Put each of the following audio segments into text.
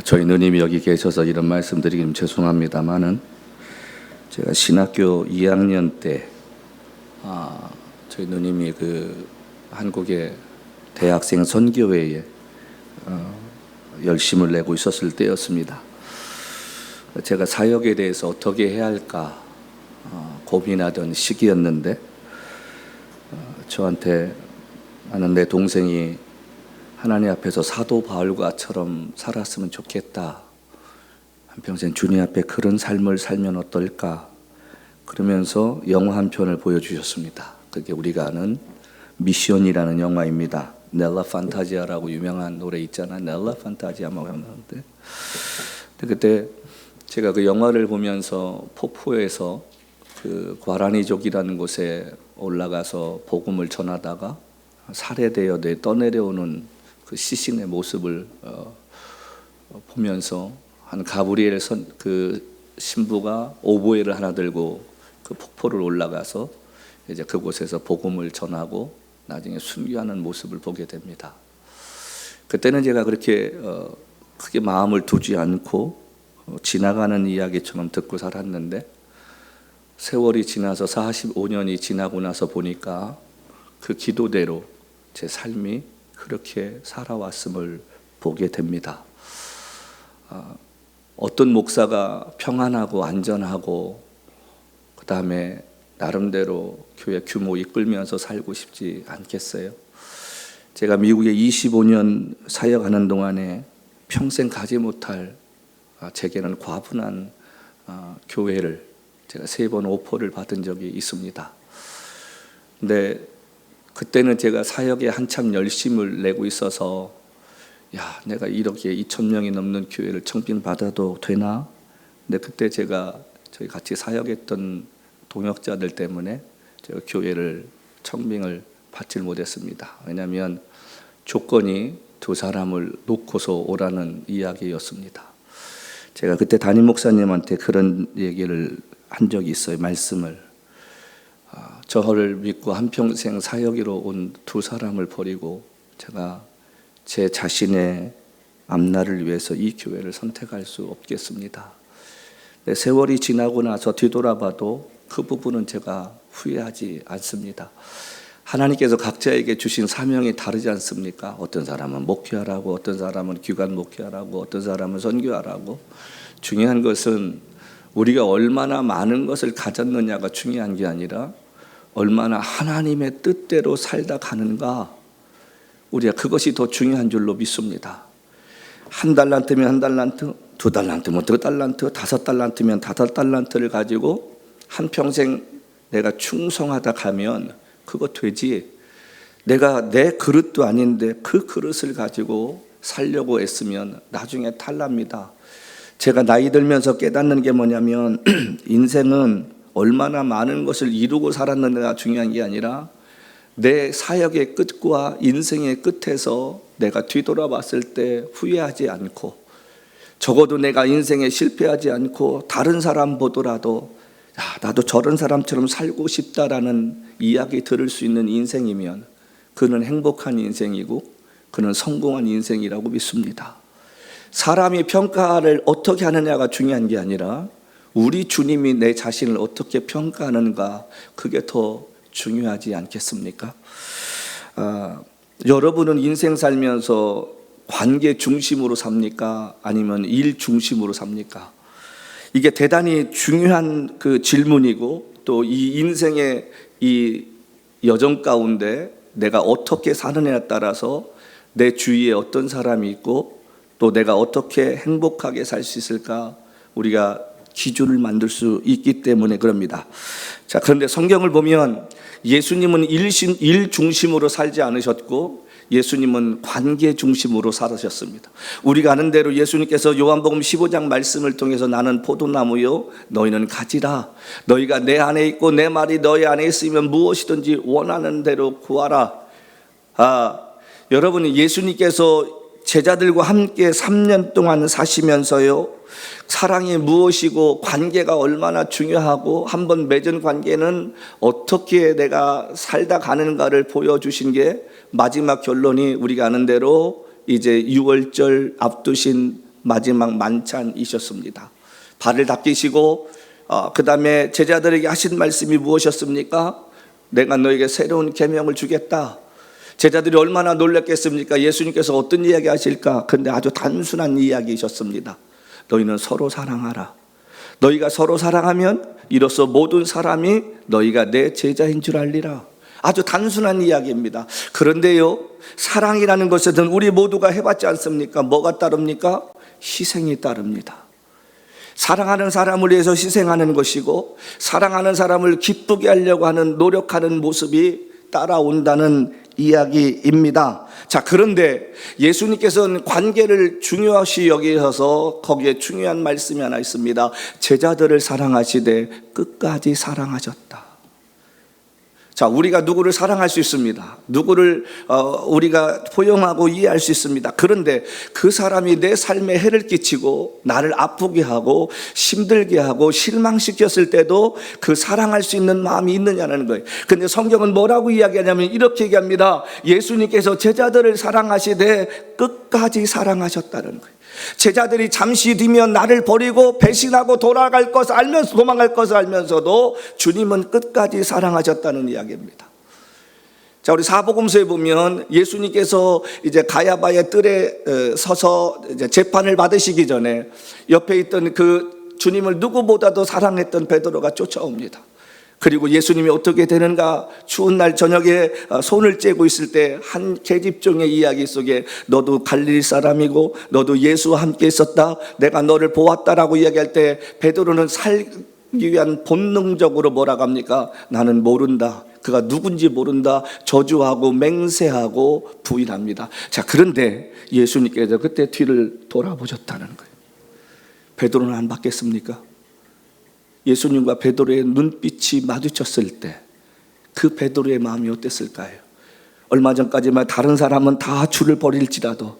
저희 누님이 여기 계셔서 이런 말씀 드리긴 죄송합니다만은 제가 신학교 2학년 때 저희 누님이 그 한국의 대학생 선교회에 열심을 내고 있었을 때였습니다. 제가 사역에 대해서 어떻게 해야 할까 고민하던 시기였는데 저한테 나는 내 동생이 하나님 앞에서 사도 바울과처럼 살았으면 좋겠다. 한평생 주님 앞에 그런 삶을 살면 어떨까? 그러면서 영화 한 편을 보여주셨습니다. 그게 우리가 아는 미션이라는 영화입니다. 넬라 판타지아라고 유명한 노래 있잖아요. 넬라 판타지아 뭐 하는데 그때 제가 그 영화를 보면서 폭포에서 그 과라니족이라는 곳에 올라가서 복음을 전하다가 살해되어 떠내려오는 그 시신의 모습을 보면서 한 가브리엘 그 신부가 오보에를 하나 들고 그 폭포를 올라가서 이제 그곳에서 복음을 전하고 나중에 순교하는 모습을 보게 됩니다. 그때는 제가 그렇게 크게 마음을 두지 않고 지나가는 이야기처럼 듣고 살았는데 세월이 지나서 45년이 지나고 나서 보니까 그 기도대로 제 삶이 그렇게 살아왔음을 보게 됩니다. 어떤 목사가 평안하고 안전하고 그 다음에 나름대로 교회 규모 이끌면서 살고 싶지 않겠어요? 제가 미국에 25년 사역하는 동안에 평생 가지 못할 제게는 과분한 교회를 제가 3번 오퍼를 받은 적이 있습니다. 근데 그때는 제가 사역에 한참 열심을 내고 있어서 내가 이렇게 2,000명이 넘는 교회를 청빙받아도 되나? 근데 그때 제가 저희 같이 사역했던 동역자들 때문에 제가 교회를 청빙을 받질 못했습니다. 왜냐하면 조건이 2 사람을 놓고서 오라는 이야기였습니다. 제가 그때 담임 목사님한테 그런 얘기를 한 적이 있어요. 말씀을. 저를 믿고 한평생 사역으로 온 2 사람을 버리고 제가 제 자신의 앞날을 위해서 이 교회를 선택할 수 없겠습니다. 세월이 지나고 나서 뒤돌아봐도 그 부분은 제가 후회하지 않습니다. 하나님께서 각자에게 주신 사명이 다르지 않습니까? 어떤 사람은 목회하라고, 어떤 사람은 기관 목회하라고, 어떤 사람은 선교하라고. 중요한 것은 우리가 얼마나 많은 것을 가졌느냐가 중요한 게 아니라 얼마나 하나님의 뜻대로 살다 가는가, 우리가 그것이 더 중요한 줄로 믿습니다. 1달란트면 1달란트, 2달란트면 2달란트, 5달란트면 5달란트를 가지고 한평생 내가 충성하다 가면 그거 되지. 내가 내 그릇도 아닌데 그 그릇을 가지고 살려고 애쓰면 나중에 탈납니다. 제가 나이 들면서 깨닫는 게 뭐냐면 인생은 얼마나 많은 것을 이루고 살았는지가 중요한 게 아니라 내 사역의 끝과 인생의 끝에서 내가 뒤돌아봤을 때 후회하지 않고, 적어도 내가 인생에 실패하지 않고 다른 사람 보더라도 나도 저런 사람처럼 살고 싶다라는 이야기 들을 수 있는 인생이면 그는 행복한 인생이고 그는 성공한 인생이라고 믿습니다. 사람이 평가를 어떻게 하느냐가 중요한 게 아니라 우리 주님이 내 자신을 어떻게 평가하는가, 그게 더 중요하지 않겠습니까? 여러분은 인생 살면서 관계 중심으로 삽니까? 아니면 일 중심으로 삽니까? 이게 대단히 중요한 그 질문이고, 또 이 인생의 이 여정 가운데 내가 어떻게 사느냐에 따라서 내 주위에 어떤 사람이 있고 또 내가 어떻게 행복하게 살 수 있을까, 우리가 기준을 만들 수 있기 때문에 그럽니다. 자, 그런데 성경을 보면 예수님은 일 중심으로 살지 않으셨고 예수님은 관계 중심으로 살으셨습니다. 우리가 아는 대로 예수님께서 요한복음 15장 말씀을 통해서 나는 포도나무요 너희는 가지라. 너희가 내 안에 있고 내 말이 너희 안에 있으면 무엇이든지 원하는 대로 구하라. 여러분이 예수님께서 제자들과 함께 3년 동안 사시면서요, 사랑이 무엇이고 관계가 얼마나 중요하고 한번 맺은 관계는 어떻게 내가 살다 가는가를 보여주신 게 마지막 결론이 우리가 아는 대로 이제 6월절 앞두신 마지막 만찬이셨습니다. 발을 닦이시고 그 다음에 제자들에게 하신 말씀이 무엇이었습니까? 내가 너에게 새로운 계명을 주겠다. 제자들이 얼마나 놀랐겠습니까? 예수님께서 어떤 이야기 하실까? 근데 아주 단순한 이야기이셨습니다. 너희는 서로 사랑하라. 너희가 서로 사랑하면 이로써 모든 사람이 너희가 내 제자인 줄 알리라. 아주 단순한 이야기입니다. 그런데요, 사랑이라는 것은 우리 모두가 해봤지 않습니까? 뭐가 따릅니까? 희생이 따릅니다. 사랑하는 사람을 위해서 희생하는 것이고, 사랑하는 사람을 기쁘게 하려고 하는 노력하는 모습이 따라온다는 이야기입니다. 자, 그런데 예수님께서는 관계를 중요시 여기셔서 거기에 중요한 말씀이 하나 있습니다. 제자들을 사랑하시되 끝까지 사랑하셨다. 자, 우리가 누구를 사랑할 수 있습니다. 누구를 우리가 포용하고 이해할 수 있습니다. 그런데 그 사람이 내 삶에 해를 끼치고 나를 아프게 하고 힘들게 하고 실망시켰을 때도 그 사랑할 수 있는 마음이 있느냐는 거예요. 근데 성경은 뭐라고 이야기하냐면 이렇게 얘기합니다. 예수님께서 제자들을 사랑하시되 끝까지 사랑하셨다는 거예요. 제자들이 잠시 뒤면 나를 버리고 배신하고 돌아갈 것을 알면서, 도망갈 것을 알면서도 주님은 끝까지 사랑하셨다는 이야기입니다. 자, 우리 사복음서에 보면 예수님께서 이제 가야바의 뜰에 서서 이제 재판을 받으시기 전에 옆에 있던 그 주님을 누구보다도 사랑했던 베드로가 쫓아옵니다. 그리고 예수님이 어떻게 되는가, 추운 날 저녁에 손을 째고 있을 때 한 계집종의 이야기 속에 너도 갈릴리 사람이고 너도 예수와 함께 있었다, 내가 너를 보았다라고 이야기할 때 베드로는 살기 위한 본능적으로 뭐라고 합니까? 나는 모른다, 그가 누군지 모른다, 저주하고 맹세하고 부인합니다. 자, 그런데 예수님께서 그때 뒤를 돌아보셨다는 거예요. 베드로는 안 받겠습니까? 예수님과 베드로의 눈빛이 마주쳤을 때 그 베드로의 마음이 어땠을까요? 얼마 전까지만 다른 사람은 다 주를 버릴지라도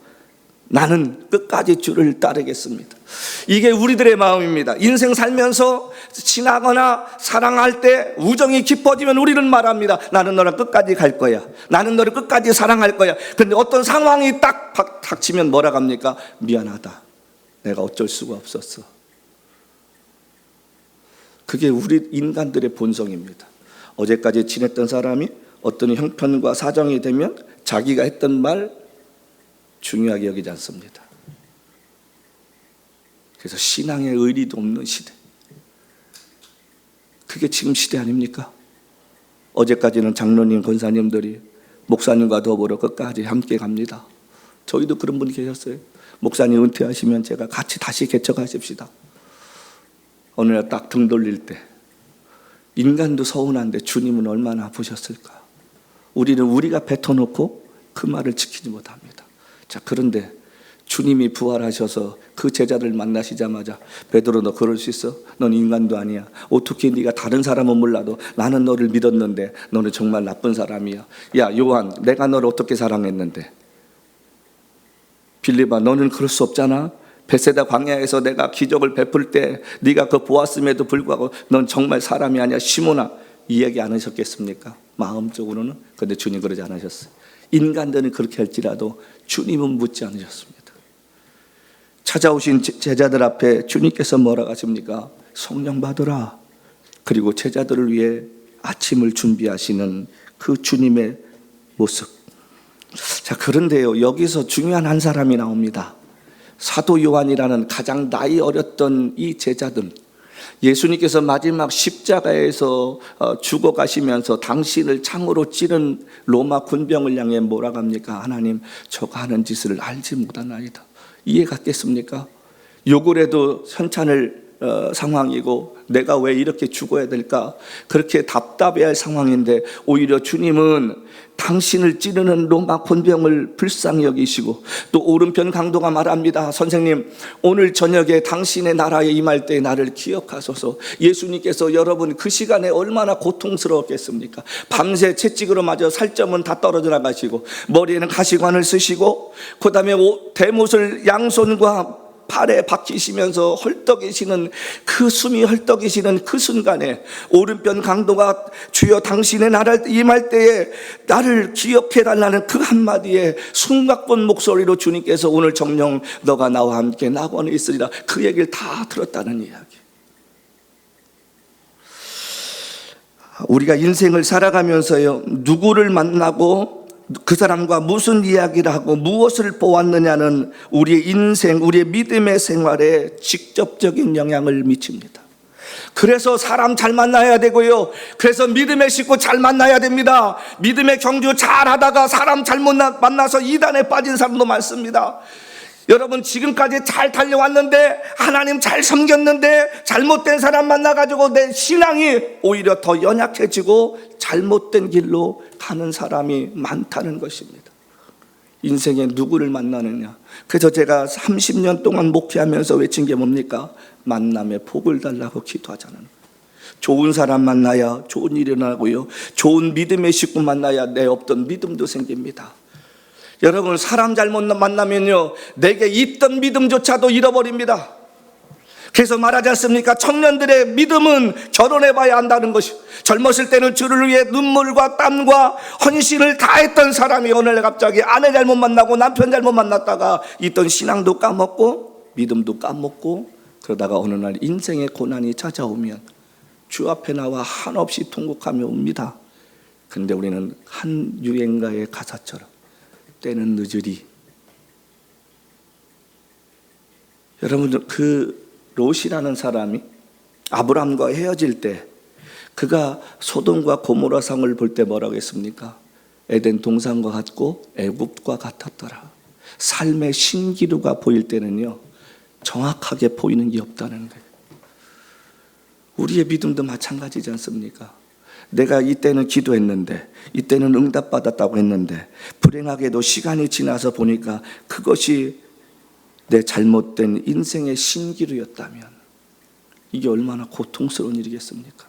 나는 끝까지 주를 따르겠습니다. 이게 우리들의 마음입니다. 인생 살면서 친하거나 사랑할 때 우정이 깊어지면 우리는 말합니다. 나는 너랑 끝까지 갈 거야. 나는 너를 끝까지 사랑할 거야. 그런데 어떤 상황이 딱 닥치면 뭐라고 합니까? 미안하다, 내가 어쩔 수가 없었어. 그게 우리 인간들의 본성입니다. 어제까지 지냈던 사람이 어떤 형편과 사정이 되면 자기가 했던 말 중요하게 여기지 않습니다. 그래서 신앙의 의리도 없는 시대, 그게 지금 시대 아닙니까? 어제까지는 장로님, 권사님들이 목사님과 더불어 끝까지 함께 갑니다. 저희도 그런 분이 계셨어요. 목사님 은퇴하시면 제가 같이 다시 개척하십시다. 어느 날 딱 등 돌릴 때 인간도 서운한데 주님은 얼마나 아프셨을까? 우리는 우리가 뱉어놓고 그 말을 지키지 못합니다. 자, 그런데 주님이 부활하셔서 그 제자를 만나시자마자 베드로, 너 그럴 수 있어? 넌 인간도 아니야. 어떻게 네가 다른 사람은 몰라도 나는 너를 믿었는데 너는 정말 나쁜 사람이야. 야, 요한, 내가 너를 어떻게 사랑했는데? 빌립아, 너는 그럴 수 없잖아. 베세다 광야에서 내가 기적을 베풀 때 네가 그거 보았음에도 불구하고 넌 정말 사람이 아니야. 시몬아, 이 얘기 안 하셨겠습니까? 마음적으로는. 그런데 주님 그러지 않으셨어요. 인간들은 그렇게 할지라도 주님은 묻지 않으셨습니다. 찾아오신 제자들 앞에 주님께서 뭐라고 하십니까? 성령 받으라. 그리고 제자들을 위해 아침을 준비하시는 그 주님의 모습. 자, 그런데요, 여기서 중요한 한 사람이 나옵니다. 사도 요한이라는 가장 나이 어렸던 이 제자들, 예수님께서 마지막 십자가에서 죽어가시면서 당신을 창으로 찌른 로마 군병을 향해 뭐라고 합니까? 하나님, 저가 하는 짓을 알지 못하나이다. 이해 갔겠습니까? 욕을 해도 현찬을 상황이고 내가 왜 이렇게 죽어야 될까? 그렇게 답답해할 상황인데 오히려 주님은 당신을 찌르는 로마 군병을 불쌍히 여기시고, 또 오른편 강도가 말합니다. 선생님, 오늘 저녁에 당신의 나라에 임할 때 나를 기억하소서. 예수님께서 여러분 그 시간에 얼마나 고통스러웠겠습니까? 밤새 채찍으로 맞아 살점은 다 떨어져 나가시고 머리에는 가시관을 쓰시고, 그 다음에 대못을 양손과 팔에 박히시면서 헐떡이시는 그 숨이 헐떡이시는 그 순간에 오른편 강도가 주여 당신의 나를 임할 때에 나를 기억해 달라는 그 한마디에 숨가쁜 목소리로 주님께서 오늘 정령 너가 나와 함께 낙원에 있으리라 그 얘기를 다 들었다는 이야기. 우리가 인생을 살아가면서요 누구를 만나고 그 사람과 무슨 이야기를 하고 무엇을 보았느냐는 우리의 인생, 우리의 믿음의 생활에 직접적인 영향을 미칩니다. 그래서 사람 잘 만나야 되고요, 그래서 믿음의 식구 잘 만나야 됩니다. 믿음의 경주 잘 하다가 사람 잘못 만나서 이단에 빠진 사람도 많습니다. 여러분 지금까지 잘 달려왔는데 하나님 잘 섬겼는데 잘못된 사람 만나가지고 내 신앙이 오히려 더 연약해지고 잘못된 길로 가는 사람이 많다는 것입니다. 인생에 누구를 만나느냐. 그래서 제가 30년 동안 목회하면서 외친 게 뭡니까? 만남에 복을 달라고 기도하자는 거예요. 좋은 사람 만나야 좋은 일이 일어나고요, 좋은 믿음의 식구 만나야 내 없던 믿음도 생깁니다. 여러분 사람 잘못 만나면요 내게 있던 믿음조차도 잃어버립니다. 그래서 말하지 않습니까? 청년들의 믿음은 결혼해 봐야 한다는 것이. 젊었을 때는 주를 위해 눈물과 땀과 헌신을 다했던 사람이 오늘 갑자기 아내 잘못 만나고 남편 잘못 만났다가 있던 신앙도 까먹고 믿음도 까먹고 그러다가 어느 날 인생의 고난이 찾아오면 주 앞에 나와 한없이 통곡하며 옵니다. 근데 우리는 한 유행가의 가사처럼 때는 늦으리. 여러분들 그 롯이라는 사람이 아브람과 헤어질 때 그가 소돔과 고모라 성을 볼 때 뭐라고 했습니까? 에덴 동산과 같고 애굽과 같았더라. 삶의 신기루가 보일 때는요 정확하게 보이는 게 없다는 거예요. 우리의 믿음도 마찬가지지 않습니까? 내가 이때는 기도했는데 이때는 응답받았다고 했는데 불행하게도 시간이 지나서 보니까 그것이 내 잘못된 인생의 신기루였다면 이게 얼마나 고통스러운 일이겠습니까?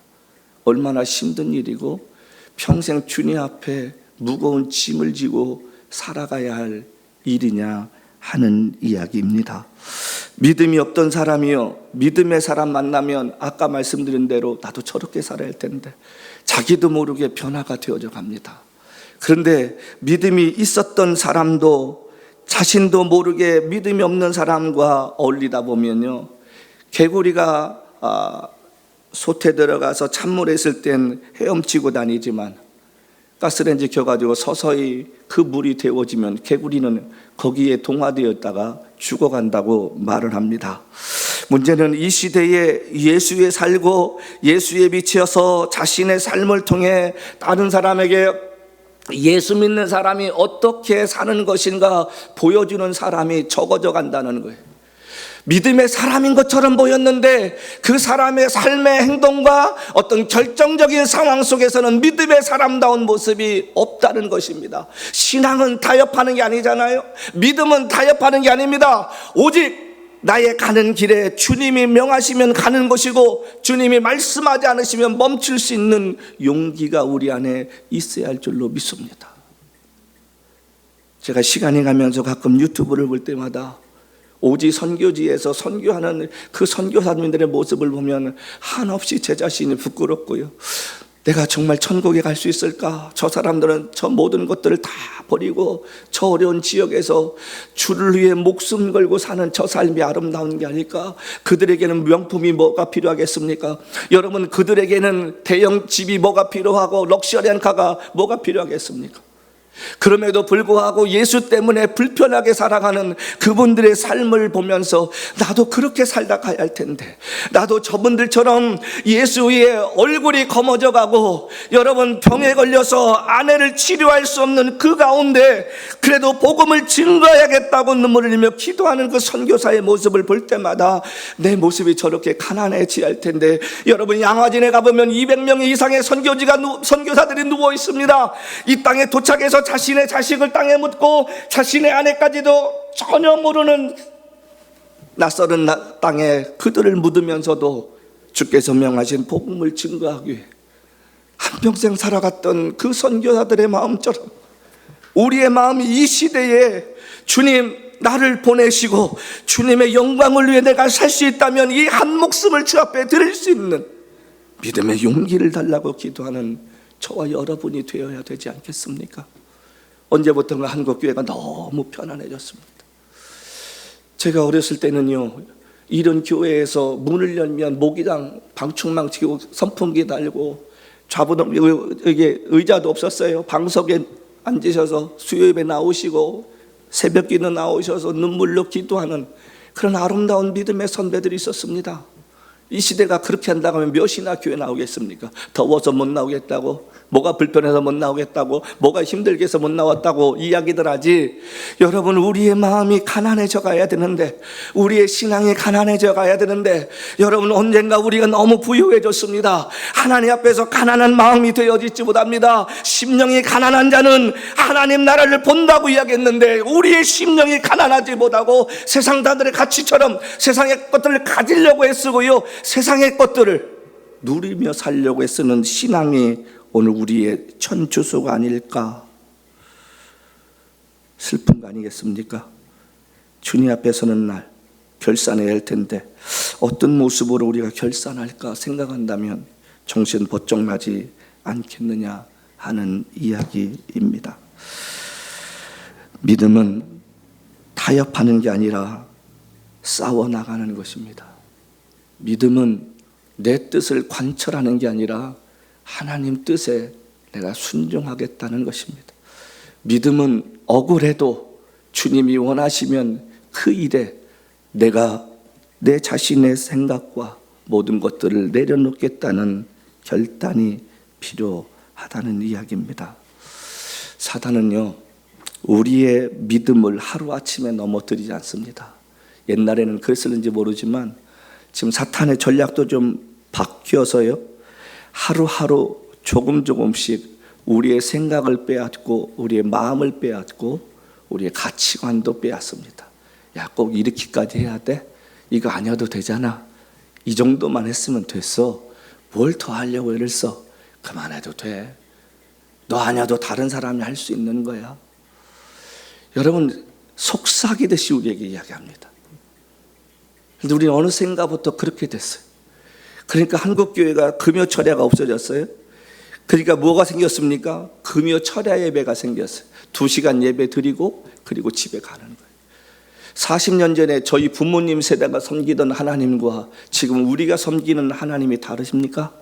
얼마나 힘든 일이고 평생 주님 앞에 무거운 짐을 지고 살아가야 할 일이냐 하는 이야기입니다. 믿음이 없던 사람이요 믿음의 사람 만나면 아까 말씀드린 대로 나도 저렇게 살아야 할 텐데 자기도 모르게 변화가 되어져 갑니다. 그런데 믿음이 있었던 사람도 자신도 모르게 믿음이 없는 사람과 어울리다 보면요 개구리가 솥에 들어가서 찬물에 있을 땐 헤엄치고 다니지만 가스레인지 켜가지고 서서히 그 물이 데워지면 개구리는 거기에 동화되었다가 죽어간다고 말을 합니다. 문제는 이 시대에 예수에 살고 예수에 비춰서 자신의 삶을 통해 다른 사람에게 예수 믿는 사람이 어떻게 사는 것인가 보여주는 사람이 적어져 간다는 거예요. 믿음의 사람인 것처럼 보였는데 그 사람의 삶의 행동과 어떤 결정적인 상황 속에서는 믿음의 사람다운 모습이 없다는 것입니다. 신앙은 타협하는 게 아니잖아요. 믿음은 타협하는 게 아닙니다. 오직 나의 가는 길에 주님이 명하시면 가는 것이고 주님이 말씀하지 않으시면 멈출 수 있는 용기가 우리 안에 있어야 할 줄로 믿습니다. 제가 시간이 가면서 가끔 유튜브를 볼 때마다 오지 선교지에서 선교하는 그 선교사님들의 모습을 보면 한없이 제 자신이 부끄럽고요, 내가 정말 천국에 갈 수 있을까? 저 사람들은 저 모든 것들을 다 버리고 저 어려운 지역에서 주를 위해 목숨 걸고 사는 저 삶이 아름다운 게 아닐까? 그들에게는 명품이 뭐가 필요하겠습니까? 여러분 그들에게는 대형 집이 뭐가 필요하고 럭셔리한 카가 뭐가 필요하겠습니까? 그럼에도 불구하고 예수 때문에 불편하게 살아가는 그분들의 삶을 보면서 나도 그렇게 살다 가야 할 텐데, 나도 저분들처럼 예수 위에 얼굴이 검어져 가고 여러분 병에 걸려서 아내를 치료할 수 없는 그 가운데 그래도 복음을 증거해야겠다고 눈물을 흘리며 기도하는 그 선교사의 모습을 볼 때마다 내 모습이 저렇게 가난해져야 할 텐데, 여러분 양화진에 가보면 200명 이상의 선교사들이 누워 있습니다. 이 땅에 도착해서 자신의 자식을 땅에 묻고 자신의 아내까지도 전혀 모르는 낯설은 땅에 그들을 묻으면서도 주께서 명하신 복음을 증거하기 위해 한평생 살아갔던 그 선교사들의 마음처럼 우리의 마음이 이 시대에 주님 나를 보내시고 주님의 영광을 위해 내가 살 수 있다면 이 한 목숨을 주 앞에 드릴 수 있는 믿음의 용기를 달라고 기도하는 저와 여러분이 되어야 되지 않겠습니까? 언제부턴가 한국교회가 너무 편안해졌습니다. 제가 어렸을 때는요, 이런 교회에서 문을 열면 모기장 방충망 치고 선풍기 달고 좌부동 여기 의자도 없었어요. 방석에 앉으셔서 수요예배 나오시고 새벽기도 나오셔서 눈물로 기도하는 그런 아름다운 믿음의 선배들이 있었습니다. 이 시대가 그렇게 한다고 하면 몇이나 교회 나오겠습니까? 더워서 못 나오겠다고, 뭐가 불편해서 못 나오겠다고, 뭐가 힘들게 해서 못 나왔다고 이야기들 하지. 여러분, 우리의 마음이 가난해져 가야 되는데, 우리의 신앙이 가난해져 가야 되는데, 여러분, 언젠가 우리가 너무 부유해졌습니다. 하나님 앞에서 가난한 마음이 되어지지 못합니다. 심령이 가난한 자는 하나님 나라를 본다고 이야기했는데, 우리의 심령이 가난하지 못하고 세상 자들의 가치처럼 세상의 것들을 가지려고 애쓰고요, 세상의 것들을 누리며 살려고 애쓰는 신앙이 오늘 우리의 천주소가 아닐까. 슬픈 거 아니겠습니까? 주님 앞에 서는 날 결산해야 할 텐데 어떤 모습으로 우리가 결산할까 생각한다면 정신 번쩍 나지 않겠느냐 하는 이야기입니다. 믿음은 타협하는 게 아니라 싸워나가는 것입니다. 믿음은 내 뜻을 관철하는 게 아니라 하나님 뜻에 내가 순종하겠다는 것입니다. 믿음은 억울해도 주님이 원하시면 그 일에 내가 내 자신의 생각과 모든 것들을 내려놓겠다는 결단이 필요하다는 이야기입니다. 사단은요, 우리의 믿음을 하루아침에 넘어뜨리지 않습니다. 옛날에는 그랬을는지 모르지만 지금 사탄의 전략도 좀 바뀌어서요, 하루하루 조금씩 우리의 생각을 빼앗고 우리의 마음을 빼앗고 우리의 가치관도 빼앗습니다. 야, 꼭 이렇게까지 해야 돼? 이거 아니어도 되잖아. 이 정도만 했으면 됐어. 뭘 더 하려고 애를 써? 그만해도 돼. 너 아니어도 다른 사람이 할 수 있는 거야. 여러분, 속삭이듯이 우리에게 이야기합니다. 근데 우리는 어느샌가부터 그렇게 됐어요. 그러니까 한국교회가 금요철야가 없어졌어요. 그러니까 뭐가 생겼습니까? 금요철야 예배가 생겼어요. 2시간 예배 드리고 그리고 집에 가는 거예요. 40년 전에 저희 부모님 세대가 섬기던 하나님과 지금 우리가 섬기는 하나님이 다르십니까?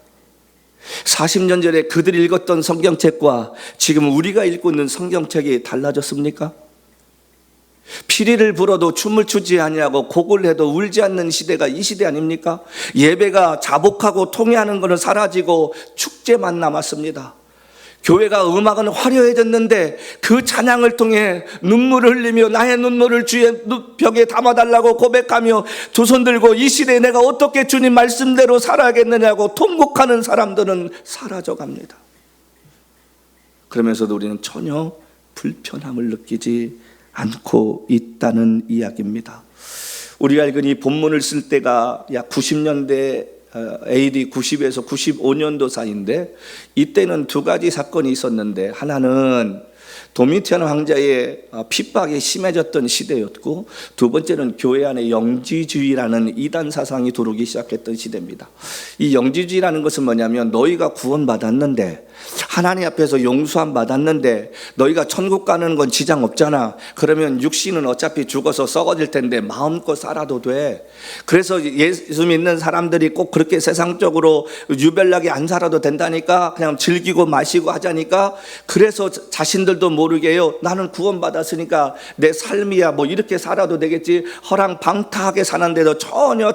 40년 전에 그들이 읽었던 성경책과 지금 우리가 읽고 있는 성경책이 달라졌습니까? 피리를 불어도 춤을 추지 아니하고 곡을 해도 울지 않는 시대가 이 시대 아닙니까? 예배가 자복하고 통회하는 것은 사라지고 축제만 남았습니다. 교회가 음악은 화려해졌는데 그 찬양을 통해 눈물을 흘리며 나의 눈물을 주의 벽에 담아달라고 고백하며 두 손 들고 이 시대에 내가 어떻게 주님 말씀대로 살아야겠느냐고 통곡하는 사람들은 사라져갑니다. 그러면서도 우리는 전혀 불편함을 느끼지 않고 있다는 이야기입니다. 우리가 읽은 이 본문을 쓸 때가 약 90년대 AD 90에서 95년도 사이인데, 이때는 두 가지 사건이 있었는데, 하나는 도미티안 황제의 핍박이 심해졌던 시대였고, 두 번째는 교회 안에 영지주의라는 이단 사상이 들어오기 시작했던 시대입니다. 이 영지주의라는 것은 뭐냐면, 너희가 구원받았는데, 하나님 앞에서 용서함 받았는데 너희가 천국 가는 건 지장 없잖아. 그러면 육신은 어차피 죽어서 썩어질 텐데 마음껏 살아도 돼. 그래서 예수 믿는 사람들이 꼭 그렇게 세상적으로 유별나게 안 살아도 된다니까, 그냥 즐기고 마시고 하자니까, 그래서 자신들도 모르게요, 나는 구원받았으니까 내 삶이야 뭐 이렇게 살아도 되겠지, 허랑방탕하게 사는데도 전혀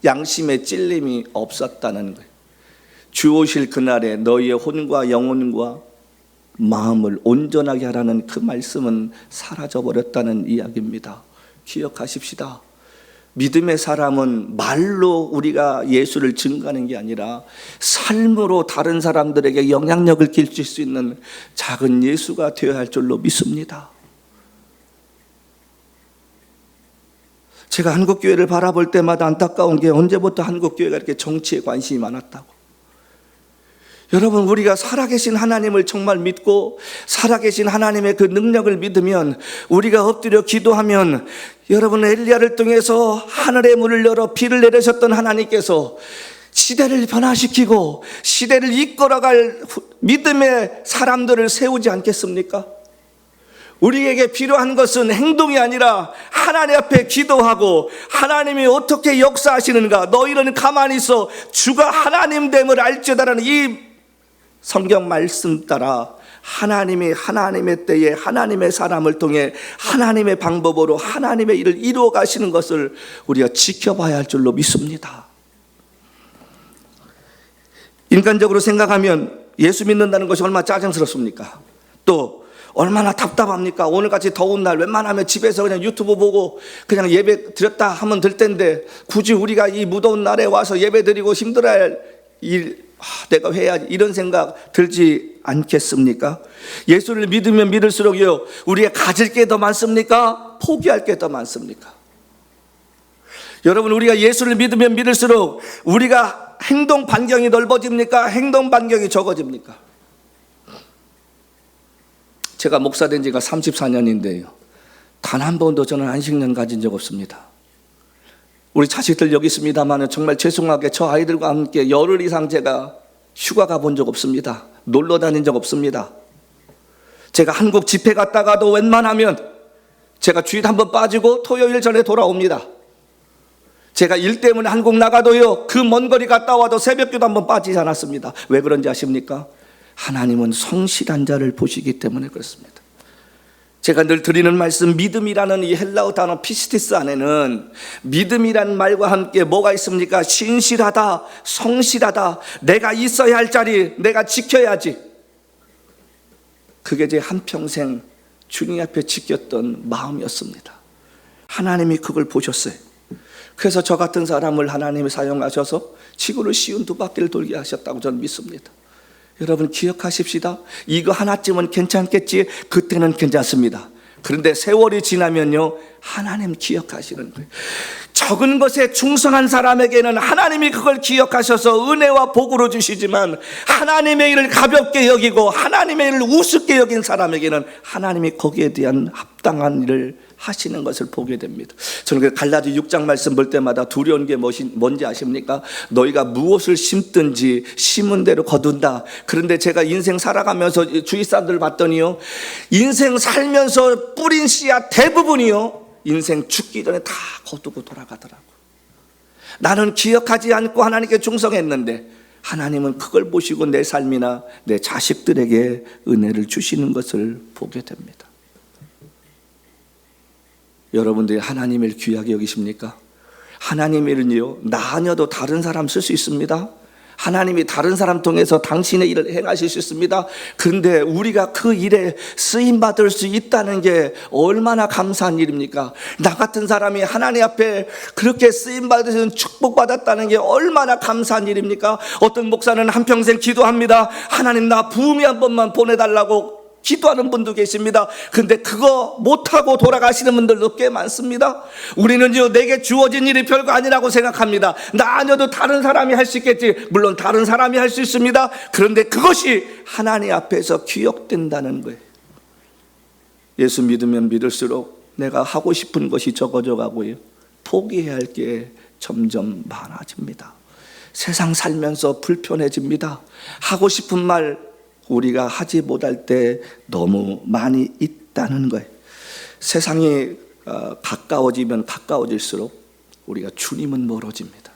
양심의 찔림이 없었다는 거예요. 주 오실 그날에 너희의 혼과 영혼과 마음을 온전하게 하라는 그 말씀은 사라져버렸다는 이야기입니다. 기억하십시다. 믿음의 사람은 말로 우리가 예수를 증거하는 게 아니라 삶으로 다른 사람들에게 영향력을 끼칠 수 있는 작은 예수가 되어야 할 줄로 믿습니다. 제가 한국교회를 바라볼 때마다 안타까운 게, 언제부터 한국교회가 이렇게 정치에 관심이 많았다고. 여러분, 우리가 살아계신 하나님을 정말 믿고 살아계신 하나님의 그 능력을 믿으면, 우리가 엎드려 기도하면, 여러분, 엘리야를 통해서 하늘의 문을 열어 비를 내리셨던 하나님께서 시대를 변화시키고 시대를 이끌어갈 믿음의 사람들을 세우지 않겠습니까? 우리에게 필요한 것은 행동이 아니라 하나님 앞에 기도하고 하나님이 어떻게 역사하시는가, 너희는 가만히 있어 주가 하나님 됨을 알지다라는 이 성경 말씀 따라 하나님이 하나님의 때에 하나님의 사람을 통해 하나님의 방법으로 하나님의 일을 이루어 가시는 것을 우리가 지켜봐야 할 줄로 믿습니다. 인간적으로 생각하면 예수 믿는다는 것이 얼마나 짜증스럽습니까? 또 얼마나 답답합니까? 오늘같이 더운 날 웬만하면 집에서 그냥 유튜브 보고 그냥 예배 드렸다 하면 될 텐데, 굳이 우리가 이 무더운 날에 와서 예배 드리고 힘들어할 일, 내가 해야지, 이런 생각 들지 않겠습니까? 예수를 믿으면 믿을수록요, 우리가 가질 게 더 많습니까? 포기할 게 더 많습니까? 여러분, 우리가 예수를 믿으면 믿을수록 우리가 행동 반경이 넓어집니까? 행동 반경이 적어집니까? 제가 목사 된 지가 34년인데요. 단 한 번도 저는 안식년 가진 적 없습니다. 우리 자식들 여기 있습니다만 정말 죄송하게 저 아이들과 함께 열흘 이상 제가 휴가 가본 적 없습니다. 놀러 다닌 적 없습니다. 제가 한국 집회 갔다가도 웬만하면 제가 주일 한번 빠지고 토요일 전에 돌아옵니다. 제가 일 때문에 한국 나가도요, 그 먼 거리 갔다 와도 새벽기도 한번 빠지지 않았습니다. 왜 그런지 아십니까? 하나님은 성실한 자를 보시기 때문에 그렇습니다. 제가 늘 드리는 말씀, 믿음이라는 이 헬라어 단어 피스티스 안에는 믿음이라는 말과 함께 뭐가 있습니까? 신실하다, 성실하다, 내가 있어야 할 자리 내가 지켜야지. 그게 제 한평생 주님 앞에 지켰던 마음이었습니다. 하나님이 그걸 보셨어요. 그래서 저 같은 사람을 하나님이 사용하셔서 지구를 쉬운 두 바퀴를 돌게 하셨다고 저는 믿습니다. 여러분, 기억하십시다. 이거 하나쯤은 괜찮겠지, 그때는 괜찮습니다. 그런데 세월이 지나면요, 하나님 기억하시는 거예요. 적은 것에 충성한 사람에게는 하나님이 그걸 기억하셔서 은혜와 복으로 주시지만, 하나님의 일을 가볍게 여기고 하나님의 일을 우습게 여긴 사람에게는 하나님이 거기에 대한 합당한 일을 하시는 것을 보게 됩니다. 저는 그 갈라디 6장 말씀 볼 때마다 두려운 게 뭔지 아십니까? 너희가 무엇을 심든지 심은 대로 거둔다. 그런데 제가 인생 살아가면서 주위 사람들 봤더니요, 인생 살면서 뿌린 씨앗 대부분이요, 인생 죽기 전에 다 거두고 돌아가더라고. 나는 기억하지 않고 하나님께 충성했는데 하나님은 그걸 보시고 내 삶이나 내 자식들에게 은혜를 주시는 것을 보게 됩니다. 여러분들이 하나님을 귀하게 여기십니까? 하나님의 일은요, 나 아니어도 다른 사람 쓸 수 있습니다. 하나님이 다른 사람 통해서 당신의 일을 행하실 수 있습니다. 그런데 우리가 그 일에 쓰임받을 수 있다는 게 얼마나 감사한 일입니까? 나 같은 사람이 하나님 앞에 그렇게 쓰임받으시는 축복받았다는 게 얼마나 감사한 일입니까? 어떤 목사는 한평생 기도합니다. 하나님, 나 부흥이 한 번만 보내달라고 기도하는 분도 계십니다. 근데 그거 못하고 돌아가시는 분들도 꽤 많습니다. 우리는요, 내게 주어진 일이 별거 아니라고 생각합니다. 나 아니어도 다른 사람이 할 수 있겠지. 물론 다른 사람이 할 수 있습니다. 그런데 그것이 하나님 앞에서 기억된다는 거예요. 예수 믿으면 믿을수록 내가 하고 싶은 것이 적어져 가고요, 포기해야 할 게 점점 많아집니다. 세상 살면서 불편해집니다. 하고 싶은 말 우리가 하지 못할 때 너무 많이 있다는 거예요. 세상이 가까워지면 가까워질수록 우리가 주님은 멀어집니다.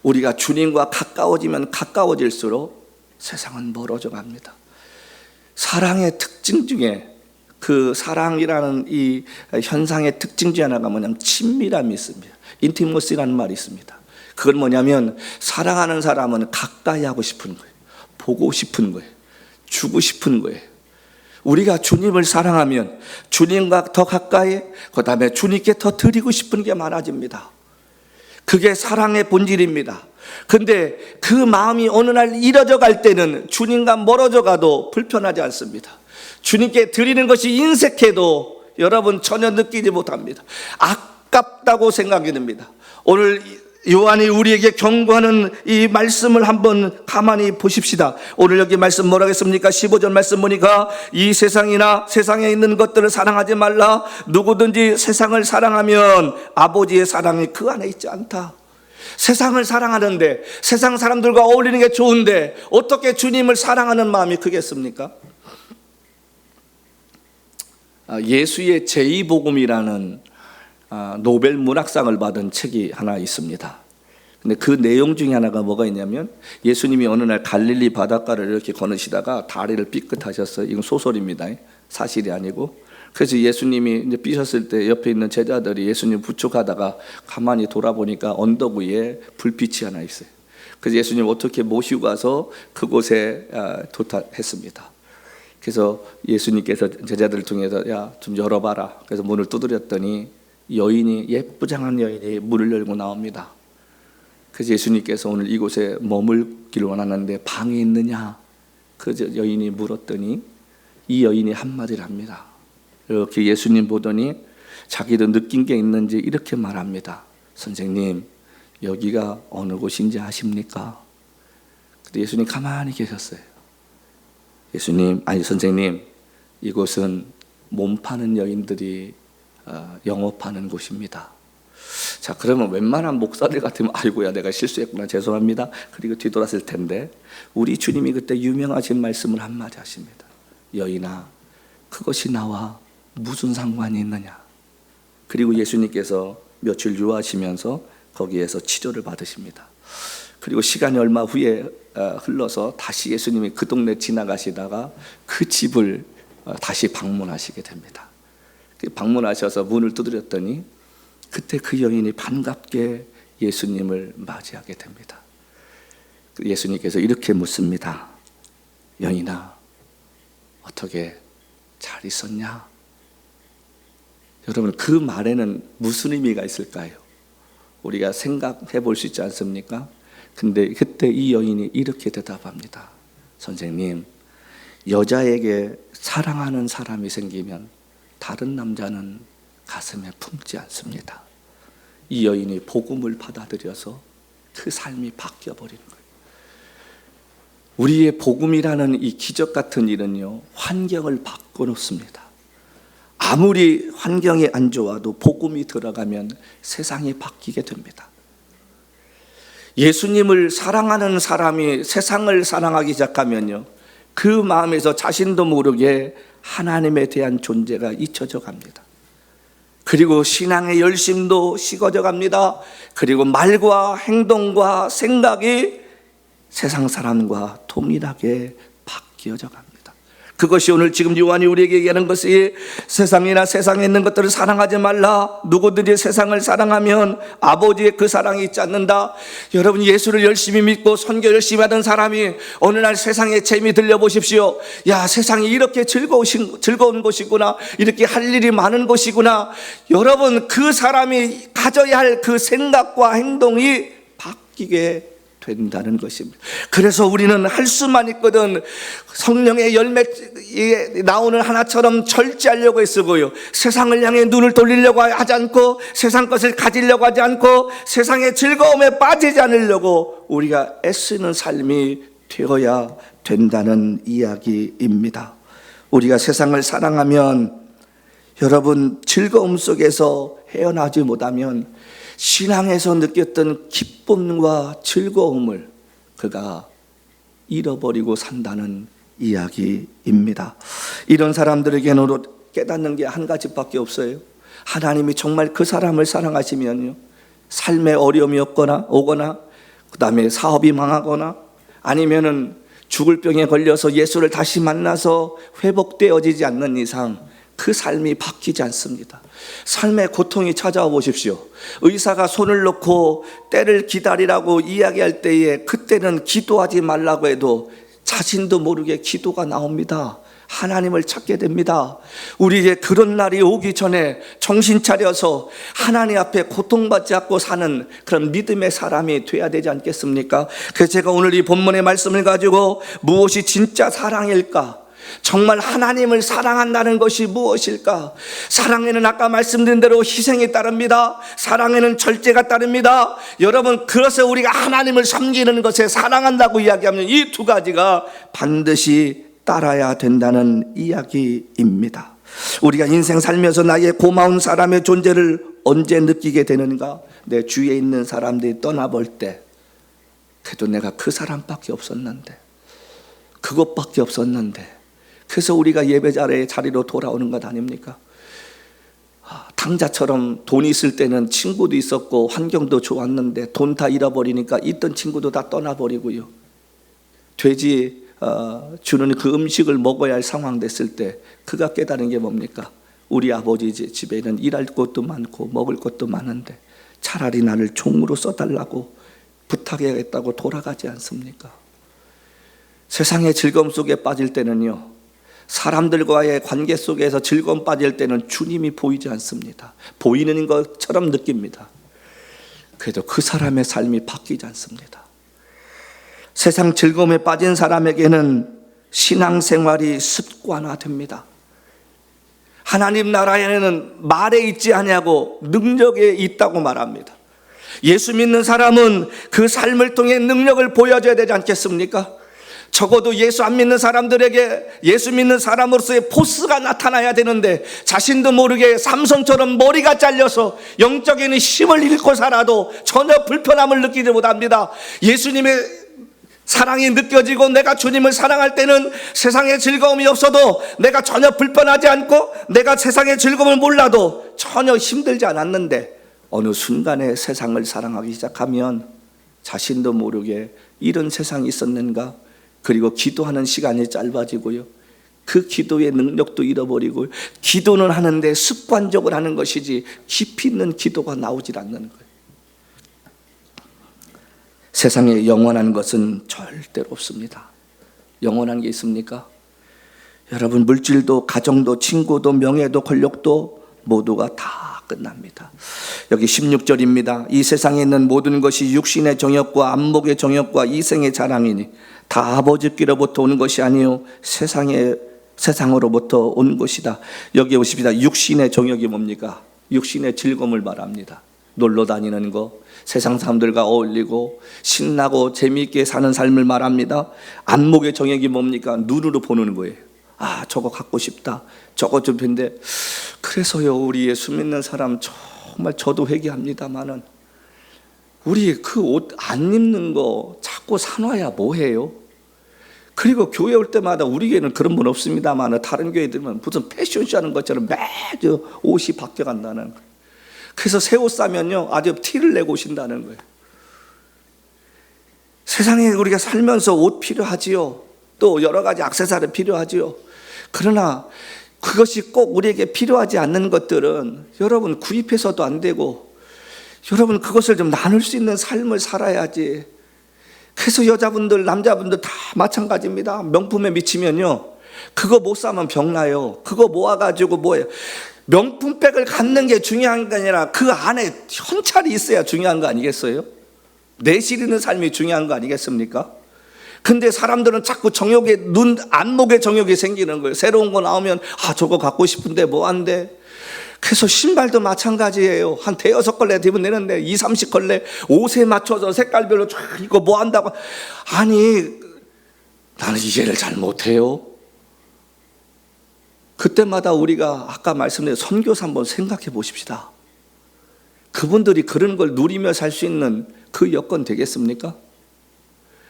우리가 주님과 가까워지면 가까워질수록 세상은 멀어져 갑니다. 사랑의 특징 중에, 그 사랑이라는 이 현상의 특징 중에 하나가 뭐냐면 친밀함이 있습니다. 인티머시라는 말이 있습니다. 그건 뭐냐면 사랑하는 사람은 가까이 하고 싶은 거예요. 보고 싶은 거예요. 주고 싶은 거예요. 우리가 주님을 사랑하면 주님과 더 가까이, 그 다음에 주님께 더 드리고 싶은 게 많아집니다. 그게 사랑의 본질입니다. 근데 그 마음이 어느 날 잃어져 갈 때는 주님과 멀어져 가도 불편하지 않습니다. 주님께 드리는 것이 인색해도 여러분 전혀 느끼지 못합니다. 아깝다고 생각이 듭니다. 오늘 요한이 우리에게 경고하는 이 말씀을 한번 가만히 보십시다. 오늘 여기 말씀 뭐라고 했습니까? 15절 말씀 보니까 이 세상이나 세상에 있는 것들을 사랑하지 말라. 누구든지 세상을 사랑하면 아버지의 사랑이 그 안에 있지 않다. 세상을 사랑하는데, 세상 사람들과 어울리는 게 좋은데 어떻게 주님을 사랑하는 마음이 크겠습니까? 예수의 제2복음이라는 노벨 문학상을 받은 책이 하나 있습니다. 근데 그 내용 중에 하나가 뭐가 있냐면, 예수님이 어느 날 갈릴리 바닷가를 이렇게 거느시다가 다리를 삐끗하셨어요. 이건 소설입니다. 사실이 아니고. 그래서 예수님이 이제 삐셨을 때 옆에 있는 제자들이 예수님 부축하다가 가만히 돌아보니까 언덕 위에 불빛이 하나 있어요. 그래서 예수님 어떻게 모시고 가서 그곳에 도착했습니다. 그래서 예수님께서 제자들을 통해서 야, 좀 열어봐라. 그래서 문을 두드렸더니 여인이, 예쁘장한 여인이 문을 열고 나옵니다. 그래서 예수님께서 오늘 이곳에 머물기를 원하는데 방이 있느냐? 그 여인이 물었더니 이 여인이 한마디를 합니다. 이렇게 예수님 보더니 자기도 느낀 게 있는지 이렇게 말합니다. 선생님, 여기가 어느 곳인지 아십니까? 근데 예수님 가만히 계셨어요. 선생님, 이곳은 몸 파는 여인들이 영업하는 곳입니다. 자, 그러면 웬만한 목사들 같으면 아이고야 내가 실수했구나, 죄송합니다. 그리고 뒤돌았을 텐데, 우리 주님이 그때 유명하신 말씀을 한마디 하십니다. 여인아, 그것이 나와 무슨 상관이 있느냐? 그리고 예수님께서 며칠 유하시면서 거기에서 치료를 받으십니다. 그리고 시간이 얼마 후에 흘러서 다시 예수님이 그 동네 지나가시다가 그 집을 다시 방문하시게 됩니다. 방문하셔서 문을 두드렸더니 그때 그 여인이 반갑게 예수님을 맞이하게 됩니다. 예수님께서 이렇게 묻습니다. 여인아, 어떻게 잘 있었냐? 여러분, 그 말에는 무슨 의미가 있을까요? 우리가 생각해 볼 수 있지 않습니까? 근데 그때 이 여인이 이렇게 대답합니다. 선생님, 여자에게 사랑하는 사람이 생기면 다른 남자는 가슴에 품지 않습니다. 이 여인이 복음을 받아들여서 그 삶이 바뀌어버리는 거예요. 우리의 복음이라는 이 기적 같은 일은요, 환경을 바꿔놓습니다. 아무리 환경이 안 좋아도 복음이 들어가면 세상이 바뀌게 됩니다. 예수님을 사랑하는 사람이 세상을 사랑하기 시작하면요, 그 마음에서 자신도 모르게 하나님에 대한 존재가 잊혀져 갑니다. 그리고 신앙의 열심도 식어져 갑니다. 그리고 말과 행동과 생각이 세상 사람과 동일하게 바뀌어져 갑니다. 그것이 오늘 지금 요한이 우리에게 얘기하는 것이, 세상이나 세상에 있는 것들을 사랑하지 말라. 누구든지 세상을 사랑하면 아버지의 그 사랑이 있지 않는다. 여러분, 예수를 열심히 믿고 선교 열심히 하던 사람이 어느 날 세상의 재미 들려보십시오. 야, 세상이 이렇게 즐거운 곳이구나, 이렇게 할 일이 많은 곳이구나. 여러분, 그 사람이 가져야 할 그 생각과 행동이 바뀌게 된다는 것입니다. 그래서 우리는 할 수만 있거든 성령의 열매에 나오는 하나처럼 절제하려고 애쓰고요, 세상을 향해 눈을 돌리려고 하지 않고, 세상 것을 가지려고 하지 않고, 세상의 즐거움에 빠지지 않으려고 우리가 애쓰는 삶이 되어야 된다는 이야기입니다. 우리가 세상을 사랑하면, 여러분, 즐거움 속에서 헤어나지 못하면 신앙에서 느꼈던 기쁨과 즐거움을 그가 잃어버리고 산다는 이야기입니다. 이런 사람들에게는 깨닫는 게 한 가지밖에 없어요. 하나님이 정말 그 사람을 사랑하시면요, 삶에 어려움이 오거나 그 다음에 사업이 망하거나 아니면은 죽을 병에 걸려서 예수를 다시 만나서 회복되어지지 않는 이상 그 삶이 바뀌지 않습니다. 삶의 고통이 찾아와 보십시오. 의사가 손을 놓고 때를 기다리라고 이야기할 때에 그때는 기도하지 말라고 해도 자신도 모르게 기도가 나옵니다. 하나님을 찾게 됩니다. 우리에게 그런 날이 오기 전에 정신 차려서 하나님 앞에 고통받지 않고 사는 그런 믿음의 사람이 돼야 되지 않겠습니까? 그래서 제가 오늘 이 본문의 말씀을 가지고 무엇이 진짜 사랑일까? 정말 하나님을 사랑한다는 것이 무엇일까? 사랑에는 아까 말씀드린 대로 희생이 따릅니다. 사랑에는 절제가 따릅니다. 여러분, 그래서 우리가 하나님을 섬기는 것에 사랑한다고 이야기하면 이 두 가지가 반드시 따라야 된다는 이야기입니다. 우리가 인생 살면서 나의 고마운 사람의 존재를 언제 느끼게 되는가? 내 주위에 있는 사람들이 떠나볼 때, 그래도 내가 그 사람밖에 없었는데, 그것밖에 없었는데, 그래서 우리가 예배 자리로 돌아오는 것 아닙니까? 당자처럼 돈이 있을 때는 친구도 있었고 환경도 좋았는데 돈 다 잃어버리니까 있던 친구도 다 떠나버리고요. 돼지 주는 그 음식을 먹어야 할 상황 됐을 때 그가 깨달은 게 뭡니까? 우리 아버지 집에는 일할 것도 많고 먹을 것도 많은데 차라리 나를 종으로 써달라고 부탁해야겠다고 돌아가지 않습니까? 세상의 즐거움 속에 빠질 때는요, 사람들과의 관계 속에서 즐거움 빠질 때는 주님이 보이지 않습니다. 보이는 것처럼 느낍니다. 그래도 그 사람의 삶이 바뀌지 않습니다. 세상 즐거움에 빠진 사람에게는 신앙생활이 습관화됩니다. 하나님 나라에는 말에 있지 아니하고 능력에 있다고 말합니다. 예수 믿는 사람은 그 삶을 통해 능력을 보여줘야 되지 않겠습니까? 적어도 예수 안 믿는 사람들에게 예수 믿는 사람으로서의 포스가 나타나야 되는데 자신도 모르게 삼손처럼 머리가 잘려서 영적인 힘을 잃고 살아도 전혀 불편함을 느끼지 못합니다. 예수님의 사랑이 느껴지고 내가 주님을 사랑할 때는 세상의 즐거움이 없어도 내가 전혀 불편하지 않고 내가 세상의 즐거움을 몰라도 전혀 힘들지 않았는데 어느 순간에 세상을 사랑하기 시작하면 자신도 모르게 이런 세상이 있었는가? 그리고 기도하는 시간이 짧아지고요, 그 기도의 능력도 잃어버리고, 기도는 하는데 습관적으로 하는 것이지 깊이 있는 기도가 나오질 않는 거예요. 세상에 영원한 것은 절대로 없습니다. 영원한 게 있습니까? 여러분, 물질도 가정도 친구도 명예도 권력도 모두가 다 끝납니다. 여기 16절입니다. 이 세상에 있는 모든 것이 육신의 정욕과 안목의 정욕과 이생의 자랑이니 다 아버지께로부터 오는 것이 아니요 세상으로부터 온 것이다. 여기 보십시다. 육신의 정욕이 뭡니까? 육신의 즐거움을 말합니다. 놀러 다니는 거, 세상 사람들과 어울리고 신나고 재미있게 사는 삶을 말합니다. 안목의 정욕이 뭡니까? 눈으로 보는 거예요. 아, 저거 갖고 싶다, 저거 좀 빈데. 그래서요, 우리 예수 믿는 사람 정말 저도 회개합니다마는 우리 그 옷 안 입는 거 자꾸 사놔야 뭐해요? 그리고 교회 올 때마다 우리 교회는 그런 분 없습니다만 다른 교회들은 무슨 패션쇼 하는 것처럼 매주 옷이 바뀌어간다는 거예요. 그래서 새 옷 사면요 아주 티를 내고 오신다는 거예요. 세상에 우리가 살면서 옷 필요하지요. 또 여러 가지 액세서리 필요하지요. 그러나 그것이 꼭 우리에게 필요하지 않는 것들은 여러분 구입해서도 안 되고, 여러분 그것을 좀 나눌 수 있는 삶을 살아야지. 그래서 여자분들 남자분들 다 마찬가지입니다. 명품에 미치면요 그거 못 사면 병나요. 그거 모아가지고 뭐예요? 명품백을 갖는 게 중요한 게 아니라 그 안에 현찰이 있어야 중요한 거 아니겠어요? 내실 있는 삶이 중요한 거 아니겠습니까? 근데 사람들은 자꾸 정욕에 안목의 정욕이 생기는 거예요. 새로운 거 나오면 아 저거 갖고 싶은데 뭐 한대. 그래서 신발도 마찬가지예요. 한 대여섯 걸레 되면 되는데 2, 30걸레 옷에 맞춰서 색깔별로 쫙 이거 뭐 한다고. 아니 나는 이해를 잘 못해요. 그때마다 우리가 아까 말씀드린 선교사 한번 생각해 보십시다. 그분들이 그런 걸 누리며 살 수 있는 그 여건 되겠습니까?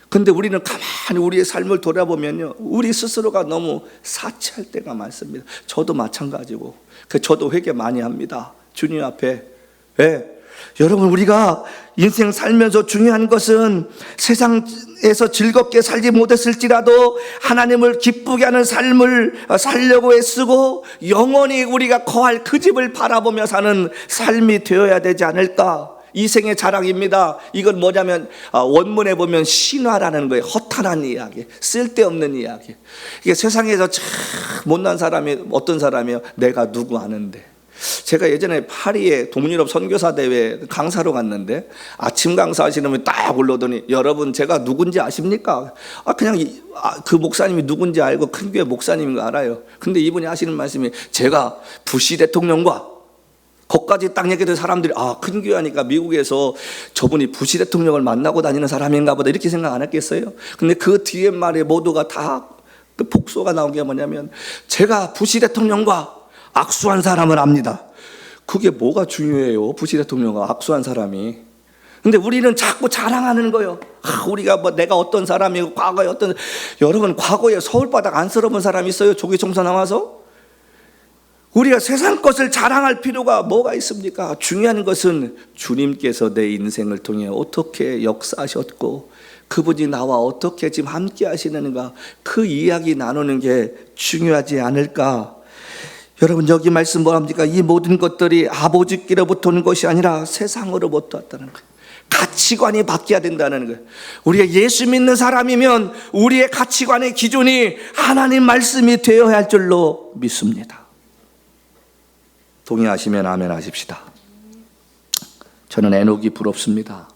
근데 우리는 가만히 우리의 삶을 돌아보면요 우리 스스로가 너무 사치할 때가 많습니다. 저도 마찬가지고 저도 회개 많이 합니다. 주님 앞에. 왜? 여러분 우리가 인생 살면서 중요한 것은 세상에서 즐겁게 살지 못했을지라도 하나님을 기쁘게 하는 삶을 살려고 애쓰고 영원히 우리가 거할 그 집을 바라보며 사는 삶이 되어야 되지 않을까. 이생의 자랑입니다. 이건 뭐냐면 원문에 보면 신화라는 거예요. 허탄한 이야기, 쓸데없는 이야기. 이게 세상에서 참 못난 사람이 어떤 사람이요? 내가 누구 아는데 제가 예전에 파리에 동유럽 선교사 대회 강사로 갔는데 아침 강사하시는 분이 딱 올라오더니 여러분 제가 누군지 아십니까? 그냥 그 목사님이 누군지 알고 큰 교회 목사님인 거 알아요. 근데 이분이 하시는 말씀이 제가 부시 대통령과 거기까지 딱 얘기했던 사람들이 큰 교회 하니까 미국에서 저분이 부시 대통령을 만나고 다니는 사람인가 보다 이렇게 생각 안 했겠어요? 근데 그 뒤에 말에 모두가 다 그 폭소가 나온 게 뭐냐면 제가 부시 대통령과 악수한 사람을 압니다. 그게 뭐가 중요해요? 부시 대통령과 악수한 사람이. 근데 우리는 자꾸 자랑하는 거예요. 우리가 내가 어떤 사람이고 과거에 여러분 과거에 서울바닥 안쓰러운 사람이 있어요? 조기총선 나와서? 우리가 세상 것을 자랑할 필요가 뭐가 있습니까? 중요한 것은 주님께서 내 인생을 통해 어떻게 역사하셨고 그분이 나와 어떻게 지금 함께 하시는가, 그 이야기 나누는 게 중요하지 않을까. 여러분 여기 말씀 뭐합니까? 이 모든 것들이 아버지께로부터 온 것이 아니라 세상으로부터 왔다는 거예요. 가치관이 바뀌어야 된다는 거예요. 우리가 예수 믿는 사람이면 우리의 가치관의 기준이 하나님 말씀이 되어야 할 줄로 믿습니다. 동의하시면 아멘 하십시다. 저는 에녹이 부럽습니다.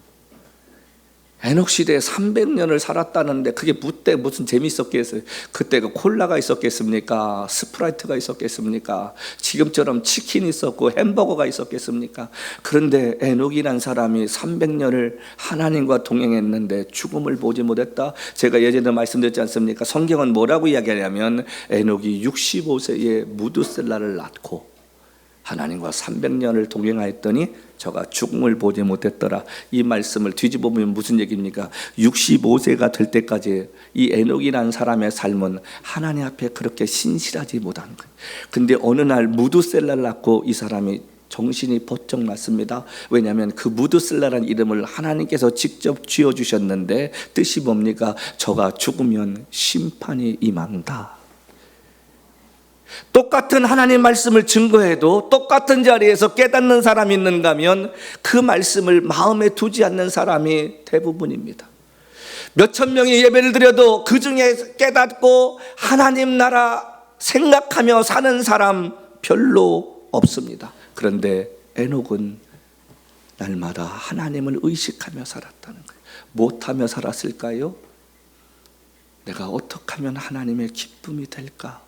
에녹 시대에 300년을 살았다는데 그게 무슨 재미있었겠어요? 그때 그 콜라가 있었겠습니까? 스프라이트가 있었겠습니까? 지금처럼 치킨이 있었고 햄버거가 있었겠습니까? 그런데 에녹이란 사람이 300년을 하나님과 동행했는데 죽음을 보지 못했다. 제가 예전에 말씀드렸지 않습니까? 성경은 뭐라고 이야기하냐면 에녹이 65세에 무드셀라를 낳고 하나님과 300년을 동행하였더니 저가 죽음을 보지 못했더라. 이 말씀을 뒤집어 보면 무슨 얘기입니까? 65세가 될 때까지 이 에녹이라는 사람의 삶은 하나님 앞에 그렇게 신실하지 못한 거예요. 근데 어느 날 무드셀라를 낳고 이 사람이 정신이 번쩍 났습니다. 왜냐하면 그 무드셀라라는 이름을 하나님께서 직접 지어주셨는데 뜻이 뭡니까? 저가 죽으면 심판이 임한다. 똑같은 하나님 말씀을 증거해도 똑같은 자리에서 깨닫는 사람이 있는가 하면 그 말씀을 마음에 두지 않는 사람이 대부분입니다. 몇천 명이 예배를 드려도 그 중에 깨닫고 하나님 나라 생각하며 사는 사람 별로 없습니다. 그런데 에녹은 날마다 하나님을 의식하며 살았다는 거예요. 못하며 살았을까요? 내가 어떻게 하면 하나님의 기쁨이 될까?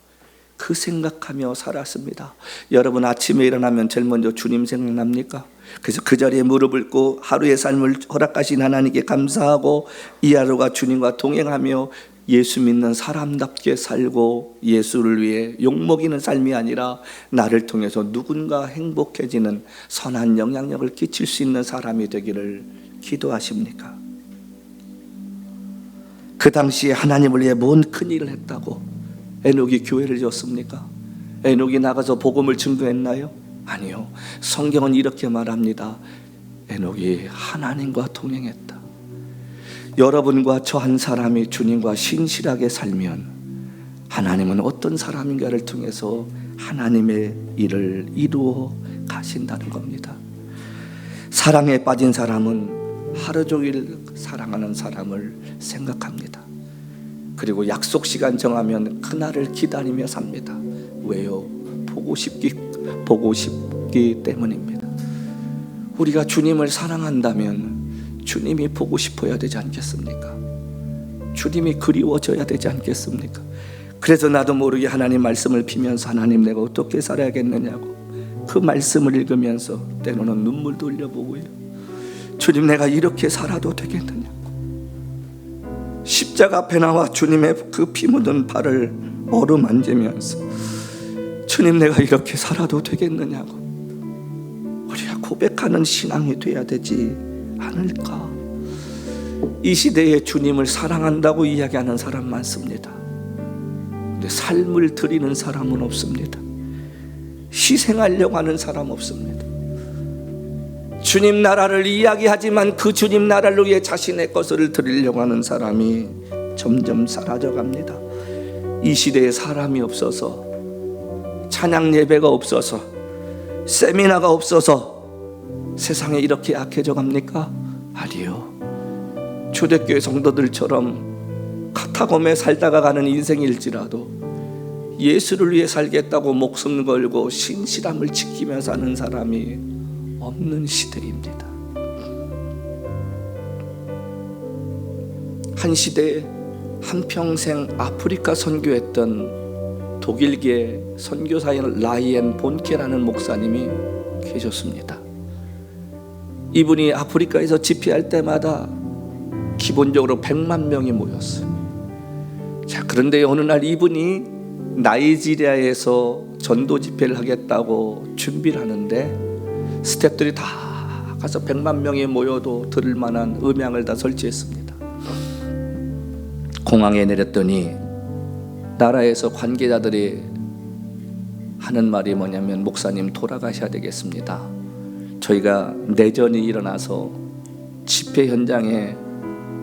그 생각하며 살았습니다. 여러분 아침에 일어나면 제일 먼저 주님 생각납니까? 그래서 그 자리에 무릎을 꿇고 하루의 삶을 허락하신 하나님께 감사하고 이 하루가 주님과 동행하며 예수 믿는 사람답게 살고 예수를 위해 욕먹이는 삶이 아니라 나를 통해서 누군가 행복해지는 선한 영향력을 끼칠 수 있는 사람이 되기를 기도하십니까? 그 당시에 하나님을 위해 뭔 큰일을 했다고 에녹이 교회를 지었습니까? 에녹이 나가서 복음을 증거했나요? 아니요. 성경은 이렇게 말합니다. 에녹이 하나님과 동행했다. 여러분과 저 한 사람이 주님과 신실하게 살면 하나님은 어떤 사람인가를 통해서 하나님의 일을 이루어 가신다는 겁니다. 사랑에 빠진 사람은 하루 종일 사랑하는 사람을 생각합니다. 그리고 약속 시간 정하면 그날을 기다리며 삽니다. 왜요? 보고 싶기 때문입니다. 우리가 주님을 사랑한다면 주님이 보고 싶어야 되지 않겠습니까? 주님이 그리워져야 되지 않겠습니까? 그래서 나도 모르게 하나님 말씀을 피면서 하나님 내가 어떻게 살아야겠느냐고 그 말씀을 읽으면서 때로는 눈물도 흘려보고요. 주님 내가 이렇게 살아도 되겠느냐? 십자가 앞에 나와 주님의 그 피 묻은 발을 어루만지면서 주님 내가 이렇게 살아도 되겠느냐고 우리가 고백하는 신앙이 돼야 되지 않을까? 이 시대에 주님을 사랑한다고 이야기하는 사람 많습니다. 근데 삶을 드리는 사람은 없습니다. 희생하려고 하는 사람 없습니다. 주님 나라를 이야기하지만 그 주님 나라를 위해 자신의 것을 드리려고 하는 사람이 점점 사라져갑니다. 이 시대에 사람이 없어서, 찬양 예배가 없어서, 세미나가 없어서 세상에 이렇게 약해져 갑니까? 아니요. 초대교회 성도들처럼 카타콤에 살다가 가는 인생일지라도 예수를 위해 살겠다고 목숨 걸고 신실함을 지키면서 사는 사람이 없는 시대입니다. 한 시대에 한평생 아프리카 선교했던 독일계 선교사인 라이엔 본케라는 목사님이 계셨습니다. 이분이 아프리카에서 집회할 때마다 기본적으로 100만 명이 모였어요. 자, 그런데 어느 날 이분이 나이지리아에서 전도 집회를 하겠다고 준비를 하는데 스태프들이 다 가서 100만 명이 모여도 들을 만한 음향을 다 설치했습니다. 공항에 내렸더니 나라에서 관계자들이 하는 말이 뭐냐면, 목사님 돌아가셔야 되겠습니다. 저희가 내전이 일어나서 집회 현장에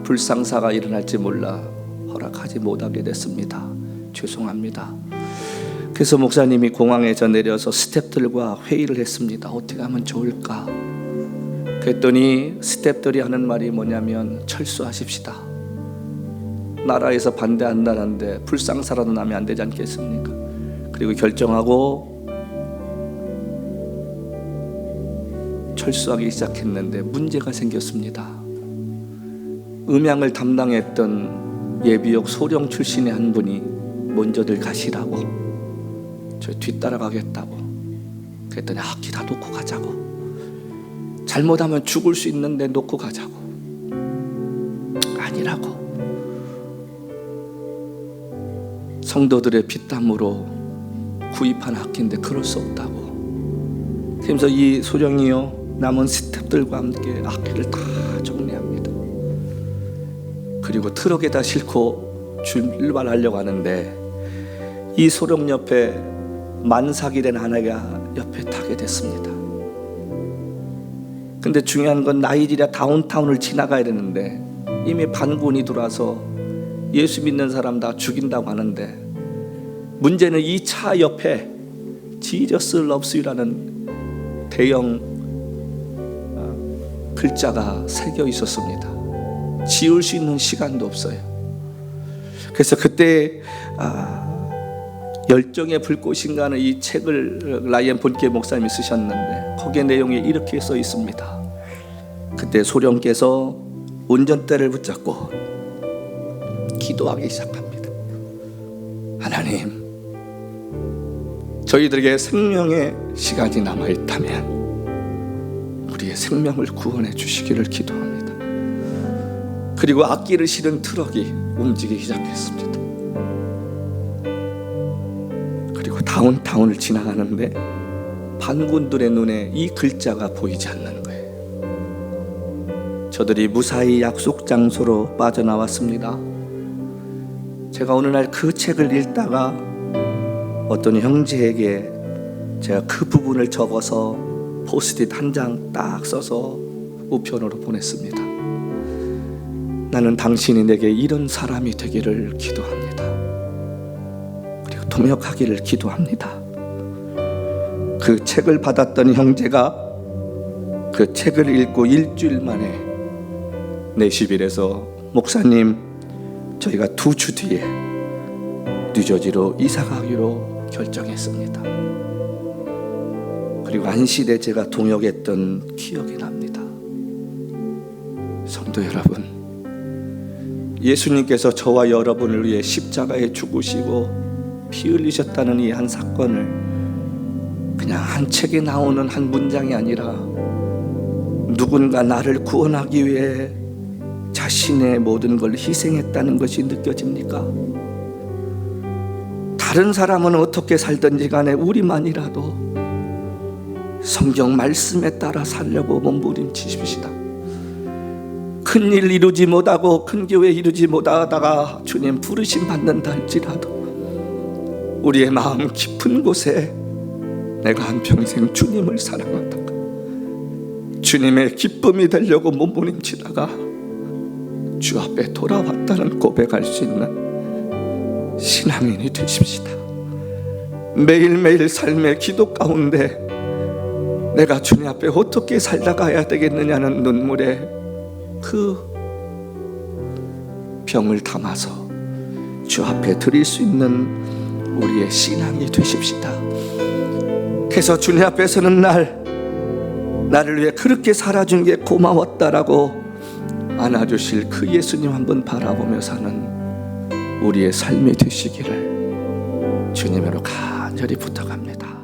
불상사가 일어날지 몰라 허락하지 못하게 됐습니다. 죄송합니다. 그래서 목사님이 공항에서 내려서 스태프들과 회의를 했습니다. 어떻게 하면 좋을까? 그랬더니 스태프들이 하는 말이 뭐냐면, 철수하십시다. 나라에서 반대한다는데 불상사라도 나면 안 되지 않겠습니까? 그리고 결정하고 철수하기 시작했는데 문제가 생겼습니다. 음향을 담당했던 예비역 소령 출신의 한 분이 먼저들 가시라고, 저 뒤따라가겠다고. 그랬더니 기다 놓고 가자고. 잘못하면 죽을 수 있는데 놓고 가자고. 아니라고. 성도들의 피땀으로 구입한 악기인데 그럴 수 없다고. 그래서 이 소령이요, 남은 스태프들과 함께 악기를 다 정리합니다. 그리고 트럭에다 싣고 출발하려고 하는데 이 소령 옆에 만삭이 된 아내가 옆에 타게 됐습니다. 근데 중요한 건 나이지리아 다운타운을 지나가야 되는데 이미 반군이 들어와서 예수 믿는 사람 다 죽인다고 하는데, 문제는 이 차 옆에 Jesus loves you라는 대형 글자가 새겨 있었습니다. 지울 수 있는 시간도 없어요. 그래서 그때 열정의 불꽃인가는 이 책을 라이엔 본케 목사님이 쓰셨는데 거기에 내용이 이렇게 써 있습니다. 그때 소령께서 운전대를 붙잡고 기도하기 시작합니다. 하나님, 저희들에게 생명의 시간이 남아있다면 우리의 생명을 구원해 주시기를 기도합니다. 그리고 악기를 실은 트럭이 움직이기 시작했습니다. 그리고 다운타운을 지나가는데 반군들의 눈에 이 글자가 보이지 않는 거예요. 저들이 무사히 약속 장소로 빠져나왔습니다. 제가 어느 날 그 책을 읽다가 어떤 형제에게 제가 그 부분을 적어서 포스트잇 한 장 딱 써서 우편으로 보냈습니다. 나는 당신이 내게 이런 사람이 되기를 기도합니다. 그리고 동역하기를 기도합니다. 그 책을 받았던 형제가 그 책을 읽고 일주일 만에 내시빌에서, 목사님, 저희가 2주 뒤에 뉴저지로 이사가기로 결정했습니다. 그리고 안시대 제가 동역했던 기억이 납니다. 성도 여러분, 예수님께서 저와 여러분을 위해 십자가에 죽으시고 피 흘리셨다는 이 한 사건을 그냥 한 책에 나오는 한 문장이 아니라 누군가 나를 구원하기 위해 자신의 모든 걸 희생했다는 것이 느껴집니까? 다른 사람은 어떻게 살든지 간에 우리만이라도 성경 말씀에 따라 살려고 몸부림치십시다. 큰 일 이루지 못하고 큰 교회 이루지 못하다가 주님 부르심 받는다 할지라도 우리의 마음 깊은 곳에 내가 한평생 주님을 사랑하다가 주님의 기쁨이 되려고 몸부림치다가 주 앞에 돌아왔다는 고백할 수 있는 신앙인이 되십시다. 매일매일 삶의 기도 가운데 내가 주님 앞에 어떻게 살아가야 되겠느냐는 눈물에 그 병을 담아서 주 앞에 드릴 수 있는 우리의 신앙이 되십시다. 그래서 주님 앞에서는 나를 위해 그렇게 살아준 게 고마웠다라고 안아주실 그 예수님 한번 바라보며 사는 우리의 삶이 되시기를 주님으로 간절히 부탁합니다.